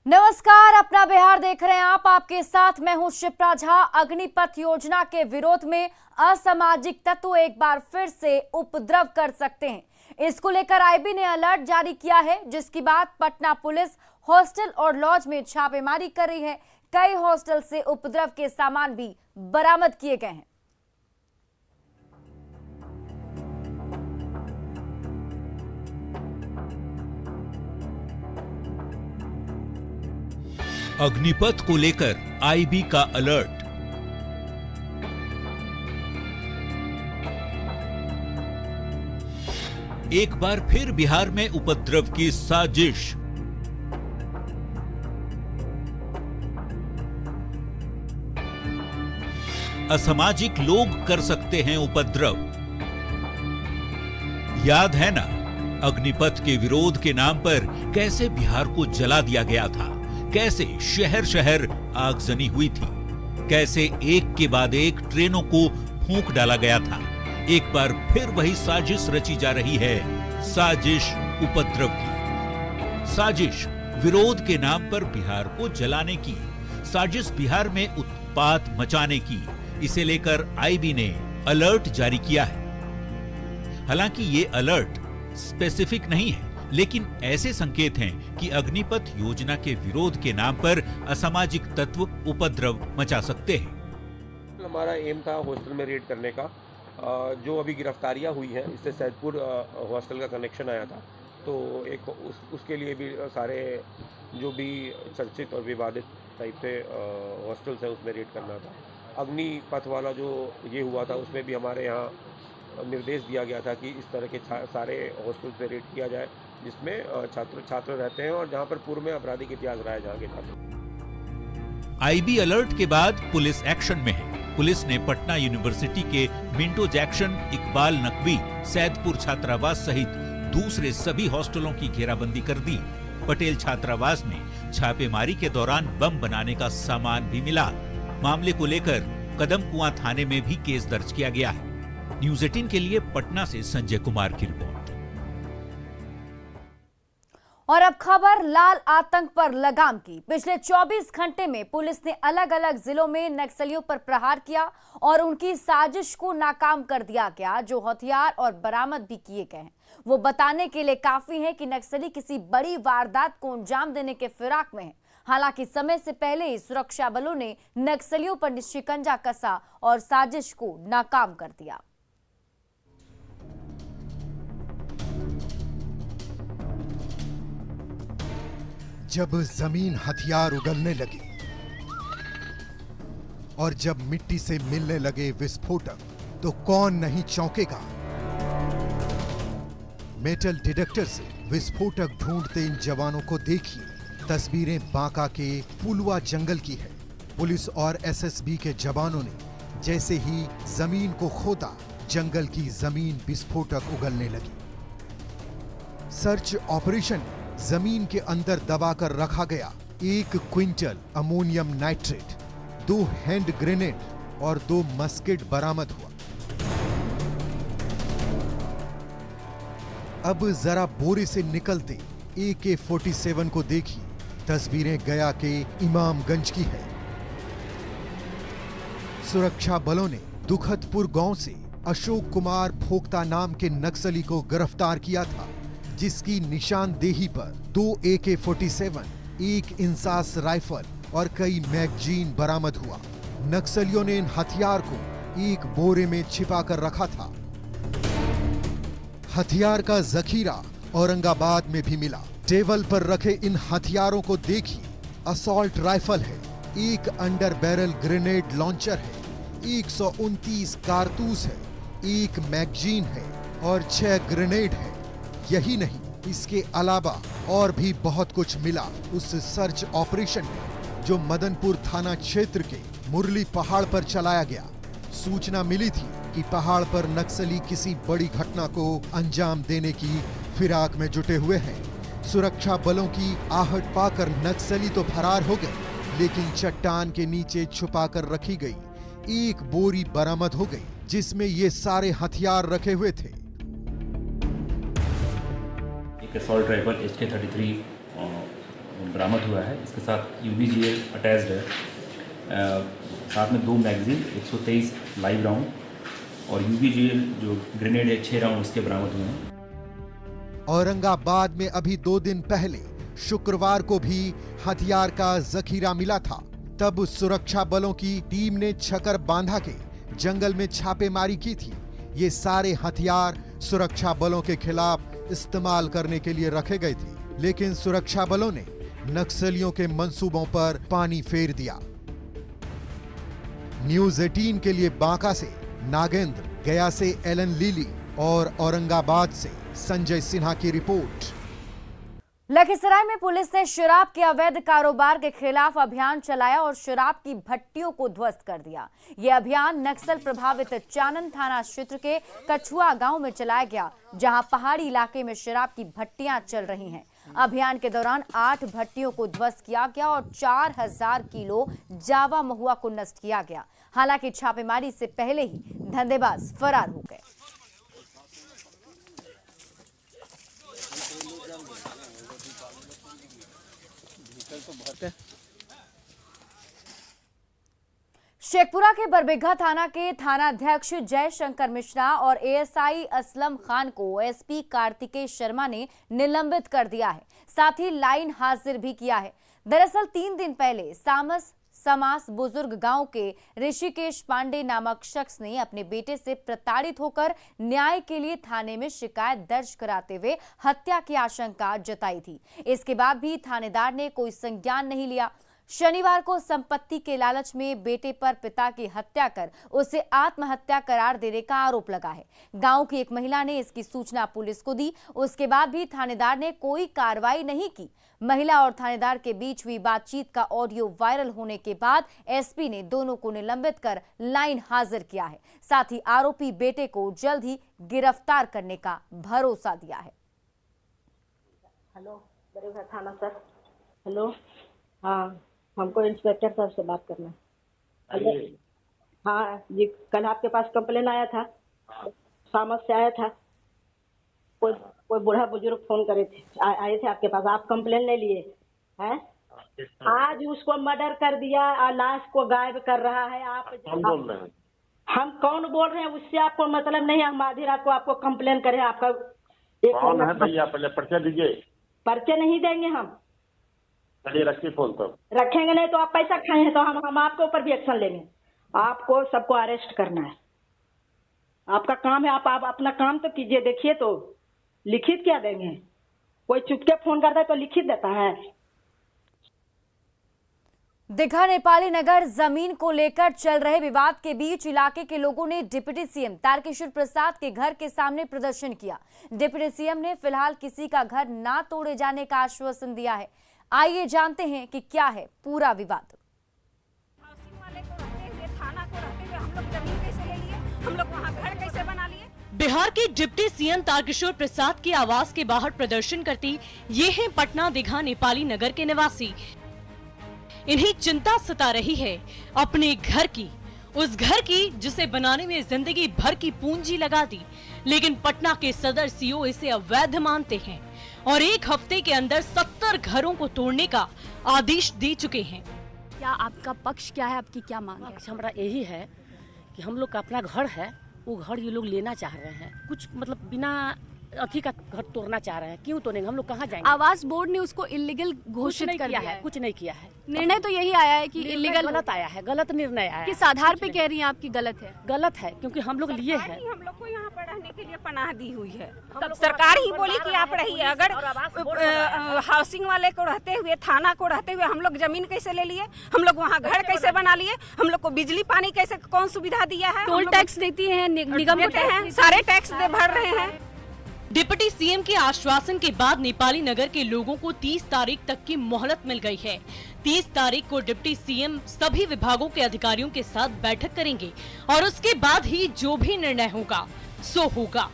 नमस्कार, अपना बिहार देख रहे हैं आप। आपके साथ मैं हूं शिप्रा झा। अग्निपथ योजना के विरोध में असामाजिक तत्व एक बार फिर से उपद्रव कर सकते हैं। इसको लेकर आईबी ने अलर्ट जारी किया है, जिसकी बाद पटना पुलिस हॉस्टल और लॉज में छापेमारी कर रही है। कई हॉस्टल से उपद्रव के सामान भी बरामद किए गए हैं। अग्निपथ को लेकर आईबी का अलर्ट। एक बार फिर बिहार में उपद्रव की साजिश। असामाजिक लोग कर सकते हैं उपद्रव। याद है ना, अग्निपथ के विरोध के नाम पर कैसे बिहार को जला दिया गया था, कैसे शहर शहर आगजनी हुई थी, कैसे एक के बाद एक ट्रेनों को फूंक डाला गया था। एक बार फिर वही साजिश रची जा रही है, साजिश उपद्रव की, साजिश विरोध के नाम पर बिहार को जलाने की, साजिश बिहार में उत्पात मचाने की। इसे लेकर आईबी ने अलर्ट जारी किया है। हालांकि ये अलर्ट स्पेसिफिक नहीं है, लेकिन ऐसे संकेत हैं कि अग्निपथ योजना के विरोध के नाम पर असामाजिक तत्व उपद्रव मचा सकते हैं। हमारा एम था हॉस्टल में रेड करने का। जो अभी गिरफ्तारियां हुई हैं, इससे सैदपुर हॉस्टल का कनेक्शन आया था, तो एक उसके लिए भी सारे जो भी चर्चित और विवादित टाइप से हॉस्टल्स हैं उसमें रेड करना था। अग्निपथ वाला जो ये हुआ था, उसमें भी हमारे यहाँ निर्देश दिया गया था कि इस तरह के सारे हॉस्टल पे रेड किया जाए, जिसमें छात्र रहते हैं और जहां पर पूर्व में आपराधिक इतिहास रहा है जहां के छात्र। आईबी अलर्ट के बाद पुलिस एक्शन में है। पुलिस ने पटना यूनिवर्सिटी के मिंटो जैक्सन, इकबाल नकवी, सैदपुर छात्रावास सहित दूसरे सभी हॉस्टलों की घेराबंदी कर दी। पटेल छात्रावास में छापेमारी के दौरान बम बनाने का सामान भी मिला। मामले को लेकर कदमकुआं थाने में भी केस दर्ज किया गया है। न्यूज़ 18 के लिए पटना से संजय कुमार की रिपोर्ट। और अब खबर लाल आतंक पर लगाम की। पिछले 24 घंटे में पुलिस ने अलग अलग जिलों में नक्सलियों पर प्रहार किया और उनकी साजिश को नाकाम कर दिया गया। जो हथियार और बरामद भी किए गए हैं, वो बताने के लिए काफी है कि नक्सली किसी बड़ी वारदात को अंजाम देने के फिराक में है। हालांकि समय से पहले ही सुरक्षा बलों ने नक्सलियों पर शिकंजा कसा और साजिश को नाकाम कर दिया। जब जमीन हथियार उगलने लगी और जब मिट्टी से मिलने लगे विस्फोटक, तो कौन नहीं चौंकेगा। मेटल डिटेक्टर से विस्फोटक ढूंढते इन जवानों को देखिए। तस्वीरें बांका के पुलवा जंगल की है। पुलिस और एसएसबी के जवानों ने जैसे ही जमीन को खोदा, जंगल की जमीन विस्फोटक उगलने लगी। सर्च ऑपरेशन जमीन के अंदर दबाकर रखा गया 1 quintal ammonium nitrate, 2 hand grenade और 2 मस्केट बरामद हुआ। अब जरा बोरे से निकलते AK-47 को देखिए। तस्वीरें गया के इमामगंज की है। सुरक्षा बलों ने दुखदपुर गांव से अशोक कुमार भोक्ता नाम के नक्सली को गिरफ्तार किया था, जिसकी निशानदेही पर 2 AK-47, 1 इंसास राइफल और कई मैगजीन बरामद हुआ। नक्सलियों ने इन हथियार को एक बोरे में छिपा कर रखा था। हथियार का जखीरा औरंगाबाद में भी मिला। टेबल पर रखे इन हथियारों को देखिए। असॉल्ट राइफल है, 1 अंडर बैरल ग्रेनेड लॉन्चर है, 129 कारतूस है, 1 मैगजीन है और 6 ग्रेनेड है। यही नहीं, इसके अलावा और भी बहुत कुछ मिला उस सर्च ऑपरेशन में, जो मदनपुर थाना क्षेत्र के मुरली पहाड़ पर चलाया गया। सूचना मिली थी कि पहाड़ पर नक्सली किसी बड़ी घटना को अंजाम देने की फिराक में जुटे हुए हैं। सुरक्षा बलों की आहट पाकर नक्सली तो फरार हो गए, लेकिन चट्टान के नीचे छुपाकर रखी गई 1 बोरी बरामद हो गई, जिसमें ये सारे हथियार रखे हुए थे। एक असॉल्ट राइफल HK-33 बरामद हुआ है। इसके साथ यूबीजीएल अटैच्ड है, साथ में 2 मैगजीन, 123 लाइव राउंड और यूबीजीएल जो ग्रेनेड है 6 राउंड उसके बरामद हुए हैं। औरंगाबाद में अभी 2 दिन पहले शुक्रवार को भी हथियार का जखीरा मिला था। तब सुरक्षा बलों की टीम ने छकर बांधा के जंगल में छापेमारी की थी। ये सारे हथियार सुरक्षा बलों के खिलाफ इस्तेमाल करने के लिए रखे गए थे, लेकिन सुरक्षा बलों ने नक्सलियों के मंसूबों पर पानी फेर दिया। न्यूज़ 18 के लिए बांका से नागेंद्र, गया से एलन लीली और औरंगाबाद से संजय सिन्हा की रिपोर्ट। लखीसराय में पुलिस ने शराब के अवैध कारोबार के खिलाफ अभियान चलाया और शराब की भट्टियों को ध्वस्त कर दिया। यह अभियान नक्सल प्रभावित चानन थाना क्षेत्र के कछुआ गांव में चलाया गया, जहां पहाड़ी इलाके में शराब की भट्टियां चल रही हैं। अभियान के दौरान 8 भट्टियों को ध्वस्त किया गया और 4000 किलो जावा महुआ को नष्ट किया गया। हालांकि छापेमारी से पहले ही धंधेबाज फरार हो गए। शेखपुरा के बरबीघा थाना के थानाध्यक्ष जयशंकर मिश्रा और एएसआई असलम खान को एसपी कार्तिकेय शर्मा ने निलंबित कर दिया है, साथ ही लाइन हाजिर भी किया है। दरअसल 3 दिन पहले समास बुजुर्ग गांव के ऋषिकेश पांडे नामक शख्स ने अपने बेटे से प्रताड़ित होकर न्याय के लिए थाने में शिकायत दर्ज कराते हुए हत्या की आशंका जताई थी। इसके बाद भी थानेदार ने कोई संज्ञान नहीं लिया। शनिवार को संपत्ति के लालच में बेटे पर पिता की हत्या कर उसे आत्महत्या करार देने का आरोप लगा है। गांव की एक महिला ने इसकी सूचना पुलिस को दी, उसके बाद भी थानेदार ने कोई कार्रवाई नहीं की। महिला और थानेदार के बीच हुई बातचीत का ऑडियो वायरल होने के बाद एसपी ने दोनों को निलंबित कर लाइन हाजिर किया है। साथ ही आरोपी बेटे को जल्द ही गिरफ्तार करने का भरोसा दिया है। हेलो, बरबीघा थाना सर। हेलो, हाँ, हमको इंस्पेक्टर साहब से बात करना है। हाँ जी, कल आपके पास कंप्लेन आया था, सामस से आया था। कोई बूढ़ा बुजुर्ग फोन करे थे, आए थे आपके पास, आप कंप्लेन ले लिए हैं। आज उसको मर्डर कर दिया और लाश को गायब कर रहा है। आप कौन बोल रहे हैं? हम कौन बोल रहे हैं उससे आपको मतलब नहीं। हम आधी रात को आपको कंप्लेन करें, आपका कौन है भैया? पहले पर्चा दीजिए। पर्चे नहीं देंगे हम। चलिए रखिए फोन, तो रखेंगे नहीं तो आप पैसा खाए हैं तो हम आपके ऊपर भी एक्शन लेंगे। आपको सबको अरेस्ट करना है, आपका काम है। आप अपना काम तो कीजिए। देखिए तो लिखित क्या देंगे? कोई चुपके फोन करता है तो लिखित देता है। दीघा नेपाली नगर जमीन को लेकर चल रहे विवाद के बीच इलाके के लोगों ने डिप्टी सीएम तारकिशोर प्रसाद के घर के सामने प्रदर्शन किया। डिप्टी सीएम ने फिलहाल किसी का घर ना तोड़े जाने का आश्वासन दिया है। आइए जानते हैं कि क्या है पूरा विवाद। हाउसिंग वाले को रहते हुए, थाना को रहते हुए हम लोग जमीन कैसे ले लिए? हम लोग वहाँ घर कैसे बना लिए? बिहार के डिप्टी सीएम तारकिशोर प्रसाद के आवास के बाहर प्रदर्शन करती ये हैं पटना दीघा नेपाली नगर के निवासी। इन्हें चिंता सता रही है अपने घर की, उस घर की जिसे बनाने में जिंदगी भर की पूंजी लगा दी, लेकिन पटना के सदर सीओ इसे अवैध मानते हैं और 1 हफ्ते के अंदर 70 घरों को तोड़ने का आदेश दे चुके हैं। क्या आपका पक्ष क्या है? आपकी क्या मांग है? हमारा यही है कि हम लोग का अपना घर है, वो घर ये लोग लेना चाह रहे हैं। कुछ मतलब बिना अथी का घर तोड़ना चाह रहे हैं। क्यों तोड़ेंगे? हम लोग कहाँ जाएंगे? आवास बोर्ड ने उसको इलीगल घोषित कर दिया है। कुछ नहीं किया है। निर्णय तो यही आया है कि इलीगल गलत आया है, गलत निर्णय आया है। किस आधार पे कह रही हैं आपकी गलत है? गलत है क्योंकि हम लोग लिए हैं। हम लोग को यहाँ पर रहने के लिए पनाह दी हुई है। तब सरकार ही बोली कि आप रहिए। अगर हाउसिंग वाले को रहते हुए, थाना को रहते हुए हम लोग जमीन कैसे ले लिए? हम लोग वहाँ घर कैसे बना लिए? हम लोग को बिजली पानी कैसे, कौन सुविधा दिया है? टोल टैक्स देती है, निगम देते हैं, सारे टैक्स भर रहे हैं। डिप्टी सीएम के आश्वासन के बाद नेपाली नगर के लोगों को 30 तारीख तक की मोहलत मिल गई है। 30 तारीख को डिप्टी सीएम सभी विभागों के अधिकारियों के साथ बैठक करेंगे और उसके बाद ही जो भी निर्णय होगा सो होगा।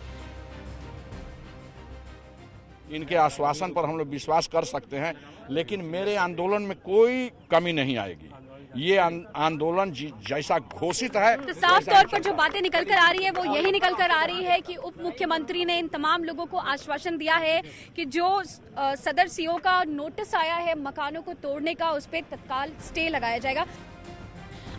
इनके आश्वासन पर हम लोग विश्वास कर सकते हैं, लेकिन मेरे आंदोलन में कोई कमी नहीं आएगी। ये आंदोलन जैसा घोषित है, तो साफ तौर पर जो बातें निकल कर आ रही है वो यही निकल कर आ रही है कि उप मुख्यमंत्री ने इन तमाम लोगों को आश्वासन दिया है कि जो सदर सीओ का नोटिस आया है मकानों को तोड़ने का, उस पर तत्काल स्टे लगाया जाएगा।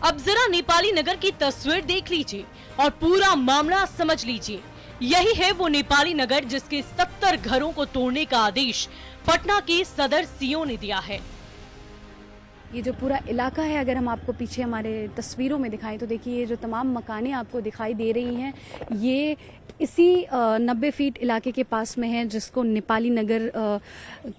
अब जरा नेपाली नगर की तस्वीर देख लीजिए और पूरा मामला समझ लीजिए। यही है वो नेपाली नगर जिसके 70 घरों को तोड़ने का आदेश पटना के सदर सीओ ने दिया है। ये जो पूरा इलाका है, अगर हम आपको पीछे हमारे तस्वीरों में दिखाएं तो देखिए ये जो तमाम मकानें आपको दिखाई दे रही हैं ये इसी 90 फीट इलाके के पास में है जिसको नेपाली नगर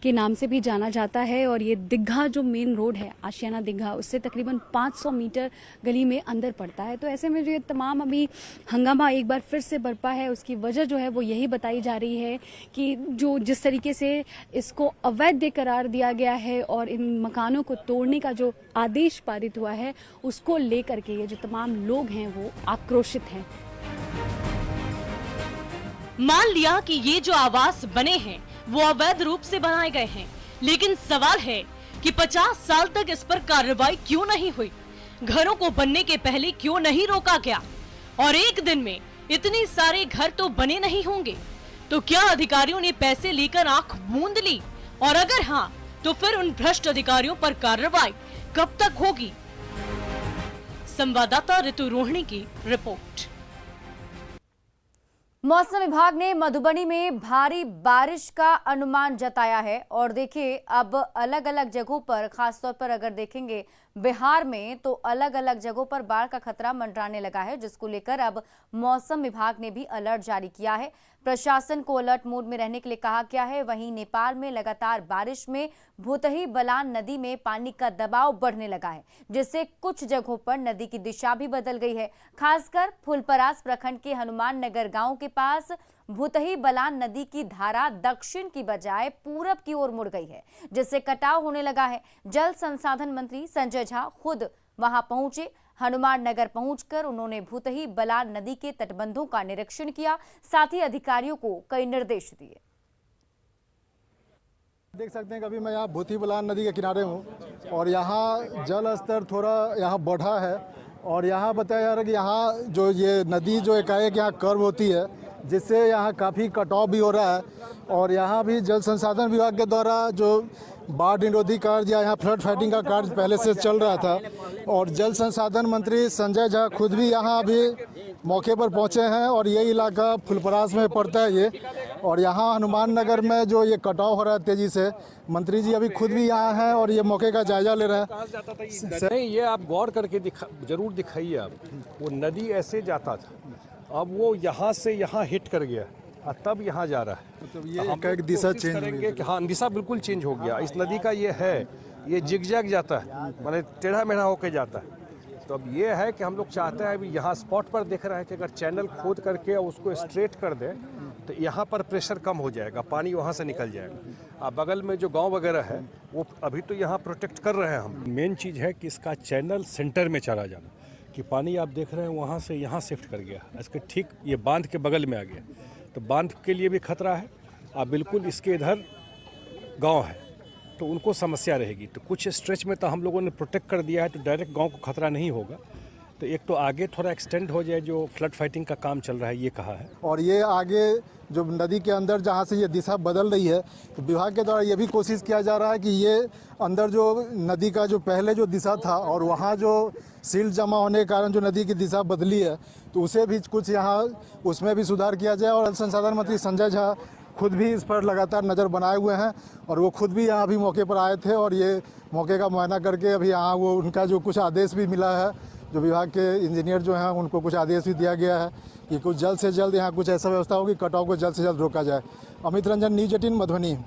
के नाम से भी जाना जाता है। और ये दिघा जो मेन रोड है, आशियाना दिघा, उससे तकरीबन 500 मीटर गली में अंदर पड़ता है। तो ऐसे में जो ये तमाम अभी हंगामा एक बार फिर से बरपा है, उसकी वजह जो है वो यही बताई जा रही है कि जो जिस तरीके से इसको अवैध करार दिया गया है और इन मकानों को तोड़ने का जो आदेश पारित हुआ है उसको लेकर के ये जो तमाम लोग हैं वो आक्रोशित हैं। मान लिया कि ये जो आवास बने हैं वो अवैध रूप से बनाए गए हैं, लेकिन सवाल है कि 50 साल तक इस पर कार्रवाई क्यों नहीं हुई? घरों को बनने के पहले क्यों नहीं रोका गया? और एक दिन में इतने सारे घर तो बने नहीं होंगे, तो क्या अधिकारियों ने पैसे लेकर आंख मूंद ली? और अगर हाँ, तो फिर उन भ्रष्ट अधिकारियों पर कार्रवाई कब तक होगी? संवाददाता ऋतु रोहिणी की रिपोर्ट। मौसम विभाग ने मधुबनी में भारी बारिश का अनुमान जताया है और देखिए अब अलग अलग जगहों पर, खासतौर पर अगर देखेंगे बिहार में, तो अलग अलग जगहों पर बाढ़ का खतरा मंडराने लगा है, जिसको लेकर अब मौसम विभाग ने भी अलर्ट जारी किया है। प्रशासन को अलर्ट मोड में रहने के लिए कहा गया है। वहीं नेपाल में लगातार बारिश में भूतही बलान नदी में पानी का दबाव बढ़ने लगा है, जिससे कुछ जगहों पर नदी की दिशा भी बदल गई है। खासकर फुलपरास प्रखंड के हनुमान नगर गांव के पास भूतही बलान नदी की धारा दक्षिण की बजाय पूरब की ओर मुड़ गई है, जिससे कटाव होने लगा है। जल संसाधन मंत्री संजय झा खुद वहां पहुंचे। हनुमान नगर पहुंचकर उन्होंने भूतही बलान नदी के तटबंधों का निरीक्षण किया, साथ ही अधिकारियों को कई निर्देश दिए। देख सकते हैं कि अभी मैं यहाँ भूतही बलान नदी के किनारे हूँ और यहाँ जल स्तर थोड़ा यहाँ बढ़ा है और यहाँ बताया जा रहा है कि यहाँ जो ये नदी जो एकाएक यहाँ कर्व होती है, जिससे यहाँ काफ़ी कटाव भी हो रहा है। और यहाँ भी जल संसाधन विभाग के द्वारा जो बाढ़ निरोधी कार्य या यहाँ फ्लड फाइटिंग का कार्य पहले से चल रहा था और जल संसाधन मंत्री संजय झा खुद भी यहाँ अभी मौके पर पहुँचे हैं। और ये इलाका फुलपरास में पड़ता है ये, और यहाँ हनुमान नगर में जो ये कटाव हो रहा है तेज़ी से, मंत्री जी अभी खुद भी यहाँ हैं और ये मौके का जायजा ले रहे हैं। नहीं, ये आप गौर करके जरूर दिखाइए आप, वो नदी ऐसे जाता था, अब वो यहाँ से यहाँ हिट कर गया और तब यहाँ जा रहा है। मतलब ये एक दिशा चेंज करेंगे कि हाँ, दिशा बिल्कुल चेंज हो गया। इस नदी का ये है, ये जिगजैग जाता है, माने टेढ़ा मेढ़ा होके जाता है। तो अब ये है कि हम लोग चाहते हैं, अभी यहाँ स्पॉट पर देख रहे हैं कि अगर चैनल खोद करके उसको स्ट्रेट कर दें तो यहाँ पर प्रेशर कम हो जाएगा, पानी वहाँ से निकल जाएगा। अब बगल में जो गांव वगैरह है वो अभी तो यहाँ प्रोटेक्ट कर रहे हैं हम। मेन चीज़ है कि इसका चैनल सेंटर में चला जाना, कि पानी आप देख रहे हैं वहाँ से यहाँ शिफ्ट कर गया, इसके ठीक ये बांध के बगल में आ गया, तो बांध के लिए भी खतरा है। अब बिल्कुल इसके इधर गांव है तो उनको समस्या रहेगी। तो कुछ स्ट्रेच में तो हम लोगों ने प्रोटेक्ट कर दिया है, तो डायरेक्ट गांव को खतरा नहीं होगा। तो एक तो आगे थोड़ा एक्सटेंड हो जाए, जो फ्लड फाइटिंग का काम चल रहा है ये कहा है। और ये आगे जो नदी के अंदर जहाँ से ये दिशा बदल रही है, तो विभाग के द्वारा ये भी कोशिश किया जा रहा है कि ये अंदर जो नदी का जो पहले जो दिशा था और वहाँ जो सील्ड जमा होने के कारण जो नदी की दिशा बदली है, तो उसे भी कुछ यहाँ उसमें भी सुधार किया जाए। और जल संसाधन मंत्री संजय झा खुद भी इस पर लगातार नज़र बनाए हुए हैं और वो खुद भी यहाँ अभी मौके पर आए थे और ये मौके का मुआयना करके अभी यहाँ वो उनका जो कुछ आदेश भी मिला है, जो विभाग के इंजीनियर जो हैं उनको कुछ आदेश भी दिया गया है कि कुछ जल्द से जल्द यहाँ कुछ ऐसा व्यवस्था होगी, कटाव को जल्द से जल्द रोका जाए। अमित रंजन, न्यूज 18 मधुबनी।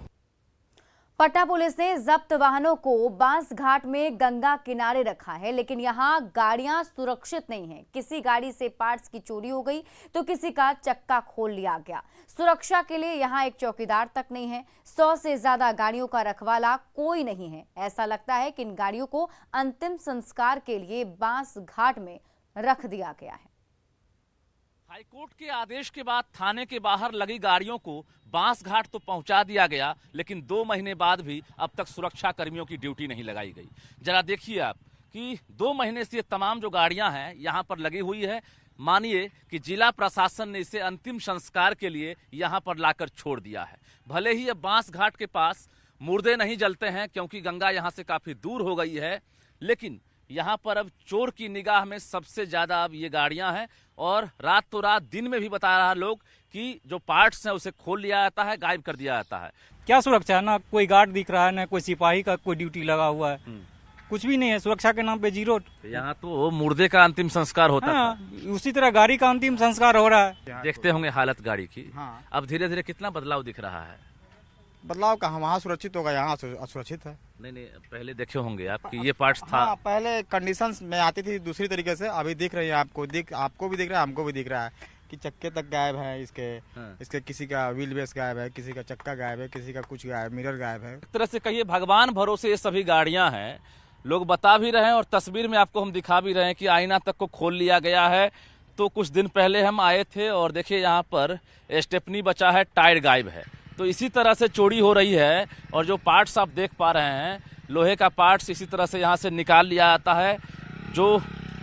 पटना पुलिस ने जब्त वाहनों को बांस घाट में गंगा किनारे रखा है, लेकिन यहाँ गाड़ियां सुरक्षित नहीं हैं। किसी गाड़ी से पार्ट्स की चोरी हो गई तो किसी का चक्का खोल लिया गया। सुरक्षा के लिए यहाँ एक चौकीदार तक नहीं है। 100 से ज्यादा गाड़ियों का रखवाला कोई नहीं है। ऐसा लगता है कि इन गाड़ियों को अंतिम संस्कार के लिए बांस घाट में रख दिया गया है। हाईकोर्ट के आदेश के बाद थाने के बाहर लगी गाड़ियों को बांस घाट तो पहुंचा दिया गया, लेकिन 2 महीने बाद भी अब तक सुरक्षा कर्मियों की ड्यूटी नहीं लगाई गई। जरा देखिए आप कि 2 महीने से ये तमाम जो गाड़ियां हैं यहाँ पर लगी हुई है। मानिए कि जिला प्रशासन ने इसे अंतिम संस्कार के लिए यहाँ पर लाकर छोड़ दिया है। भले ही अब बांस घाट के पास मुर्दे नहीं जलते हैं क्योंकि गंगा यहाँ से काफी दूर हो गई है, लेकिन यहाँ पर अब चोर की निगाह में सबसे ज्यादा अब ये गाड़ियां हैं। और रात तो रात, दिन में भी बता रहा लोग कि जो पार्ट्स हैं उसे खोल लिया जाता है, गायब कर दिया जाता है। क्या सुरक्षा है? ना कोई गार्ड दिख रहा है, ना कोई सिपाही का कोई ड्यूटी लगा हुआ है, कुछ भी नहीं है। सुरक्षा के नाम पे जीरो। यहाँ तो मुर्दे का अंतिम संस्कार होता है, उसी तरह गाड़ी का अंतिम संस्कार हो रहा है। देखते होंगे हालत गाड़ी की। अब धीरे धीरे कितना बदलाव दिख रहा है। बदलाव का वहाँ सुरक्षित होगा, यहाँ असुरक्षित है। नहीं, पहले देखे होंगे आप कि ये पार्ट्स था। पहले कंडीशंस में आती थी दूसरी तरीके से, अभी दिख रही है आपको भी दिख रहा है, हमको भी दिख रहा है कि चक्के तक गायब है इसके किसी का व्हील बेस गायब है, किसी का चक्का गायब है, किसी का कुछ गायब, मिरर गायब है। एक तरह से कहिए भगवान भरोसे ये सभी गाड़ियां हैं। लोग बता भी रहे हैं और तस्वीर में आपको हम दिखा भी रहे हैं कि आईना तक को खोल लिया गया है। तो कुछ दिन पहले हम आए थे और देखिए यहाँ पर स्टेपनी बचा है, टायर गायब है। तो इसी तरह से चोरी हो रही है। और जो पार्ट्स आप देख पा रहे हैं, लोहे का पार्ट्स इसी तरह से यहाँ से निकाल लिया जाता है। जो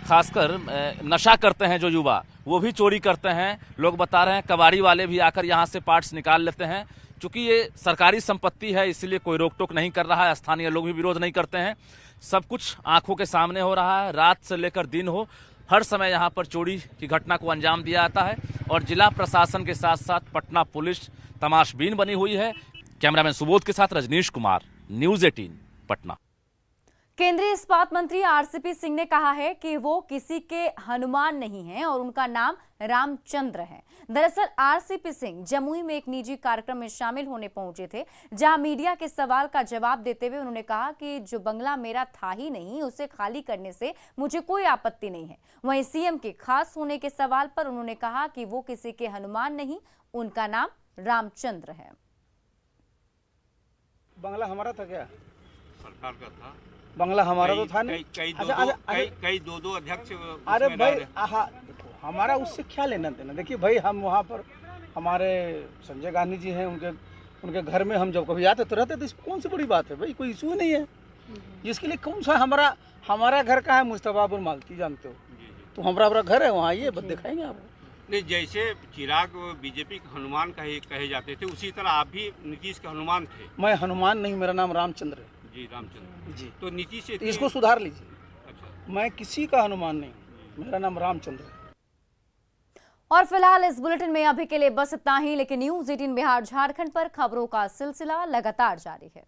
खासकर नशा करते हैं जो युवा, वो भी चोरी करते हैं। लोग बता रहे हैं कबाड़ी वाले भी आकर यहाँ से पार्ट्स निकाल लेते हैं। चूंकि ये सरकारी संपत्ति है, इसलिए कोई रोक टोक नहीं कर रहा है, स्थानीय लोग भी विरोध नहीं करते हैं। सब कुछ आंखों के सामने हो रहा है। रात से लेकर दिन हो, हर समय यहाँ पर चोरी की घटना को अंजाम दिया जाता है। और जिला प्रशासन के साथ साथ पटना पुलिस तमाशबीन बनी हुई है। कैमरामैन सुबोध के साथ रजनीश कुमार, न्यूज़ 18 पटना। केंद्रीय इस्पात मंत्री आरसीपी सिंह ने कहा है कि वो किसी के हनुमान नहीं हैं और उनका नाम रामचंद्र है। दरअसल आरसीपी सिंह जमुई में एक निजी कार्यक्रम में शामिल होने पहुंचे थे, जहां मीडिया के सवाल का जवाब देते हुए उन्होंने कहा कि जो बंगला मेरा था ही नहीं, उसे खाली करने से मुझे कोई आपत्ति नहीं है। वहीं सीएम के खास होने के सवाल पर उन्होंने कहा कि वो किसी के हनुमान नहीं, उनका नाम रामचंद्र है। बंगला हमारा था क्या? सरकार का था। बंगला हमारा तो था नहीं। कई दो अध्यक्ष। अरे भाई, देखो हमारा उससे क्या लेना देना। देखिए भाई, हम वहाँ पर हमारे संजय गांधी जी हैं, उनके घर में हम जब कभी आते तो रहते, तो इसमें कौन सी बड़ी बात है भाई? कोई इशू नहीं है जिसके लिए कौन सा हमारा घर का है मुस्तफापुर मालती, जानते हो, तो हमारा घर है, वहाँ आइए, बस दिखाएंगे आपको। नहीं, जैसे चिराग बीजेपी के हनुमान कहे जाते थे, उसी तरह आप भी नीतीश के हनुमान थे। मैं हनुमान नहीं, मेरा नाम रामचंद्र है। जी, रामचंद्र जी। तो नीतीश से इसको सुधार लीजिए। अच्छा। मैं किसी का हनुमान नहीं, मेरा नाम रामचंद्र है। और फिलहाल इस बुलेटिन में अभी के लिए बस इतना ही, लेकिन न्यूज़ 18 बिहार झारखंड पर खबरों का सिलसिला लगातार जारी है।